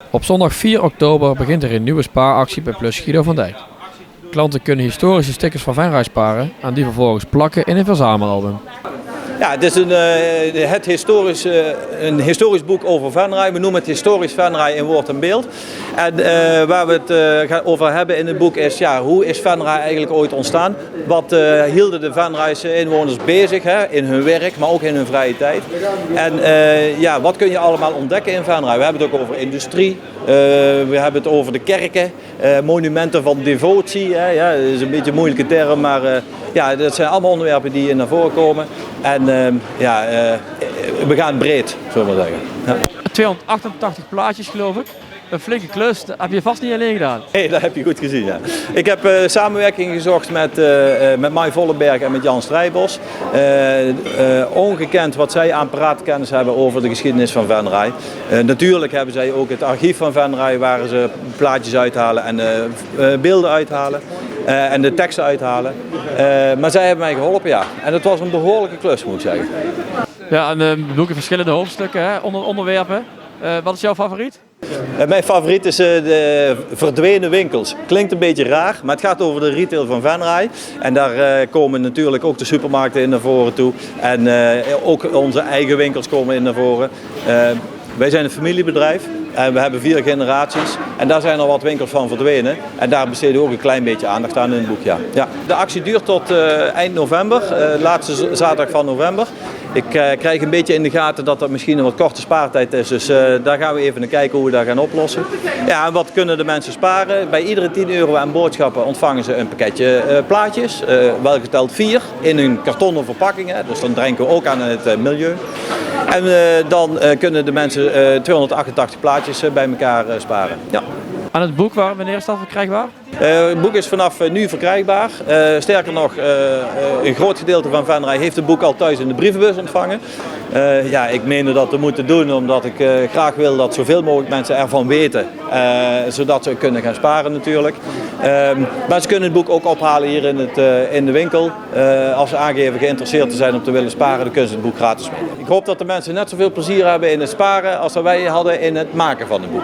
Op zondag 4 oktober begint er een nieuwe spaaractie bij Plus Guido van Dijk. Klanten kunnen historische stickers van Venray sparen en die vervolgens plakken in een verzamelalbum. Ja, het is een historisch boek over Venray. We noemen het historisch Venray in woord en beeld. En waar we het over hebben in het boek is, ja, hoe is Venray eigenlijk ooit ontstaan? Wat hielden de Venrayse inwoners bezig in hun werk, maar ook in hun vrije tijd? En ja, wat kun je allemaal ontdekken in Venray? We hebben het ook over industrie. We hebben het over de kerken, monumenten van devotie. Ja, dat is een beetje een moeilijke term, maar ja, dat zijn allemaal onderwerpen die naar voren komen. En we gaan breed, zullen we maar zeggen. Ja. 288 plaatjes geloof ik. Een flinke klus, dat heb je vast niet alleen gedaan. Nee, dat heb je goed gezien. Ja. Ik heb samenwerking gezocht met Mai Vollenberg en met Jan Strijbos. Ongekend wat zij aan praatkennis hebben over de geschiedenis van Venray. Natuurlijk hebben zij ook het archief van Venray waar ze plaatjes uithalen en beelden uithalen. En de teksten uithalen. Maar zij hebben mij geholpen, ja. En het was een behoorlijke klus, moet ik zeggen. Ja, en we doen verschillende hoofdstukken, onderwerpen. Wat is jouw favoriet? Mijn favoriet is de verdwenen winkels. Klinkt een beetje raar, maar het gaat over de retail van Venray. En daar komen natuurlijk ook de supermarkten in naar voren toe. En ook onze eigen winkels komen in naar voren. Wij zijn een familiebedrijf en we hebben 4 generaties. En daar zijn er wat winkels van verdwenen. En daar besteden we ook een klein beetje aandacht aan in het boek. Ja. Ja. De actie duurt tot eind november, laatste zaterdag van november. Ik krijg een beetje in de gaten dat dat misschien een wat korte spaartijd is. Dus daar gaan we even naar kijken hoe we dat gaan oplossen. Ja, en wat kunnen de mensen sparen? Bij iedere 10 euro aan boodschappen ontvangen ze een pakketje plaatjes. Welgeteld 4 in een kartonnen verpakking. Dus dan denken we ook aan het milieu. En dan kunnen de mensen 288 plaatjes bij elkaar sparen. Ja. Aan het boek, wanneer is dat verkrijgbaar? Het boek is vanaf nu verkrijgbaar. Sterker nog, een groot gedeelte van Venray heeft het boek al thuis in de brievenbus ontvangen. Ja, ik meende dat te moeten doen omdat ik graag wil dat zoveel mogelijk mensen ervan weten. Zodat ze kunnen gaan sparen natuurlijk. Maar ze kunnen het boek ook ophalen hier in de winkel. Als ze aangeven geïnteresseerd te zijn om te willen sparen, dan kunnen ze het boek gratis mee. Ik hoop dat de mensen net zoveel plezier hebben in het sparen als wij hadden in het maken van het boek.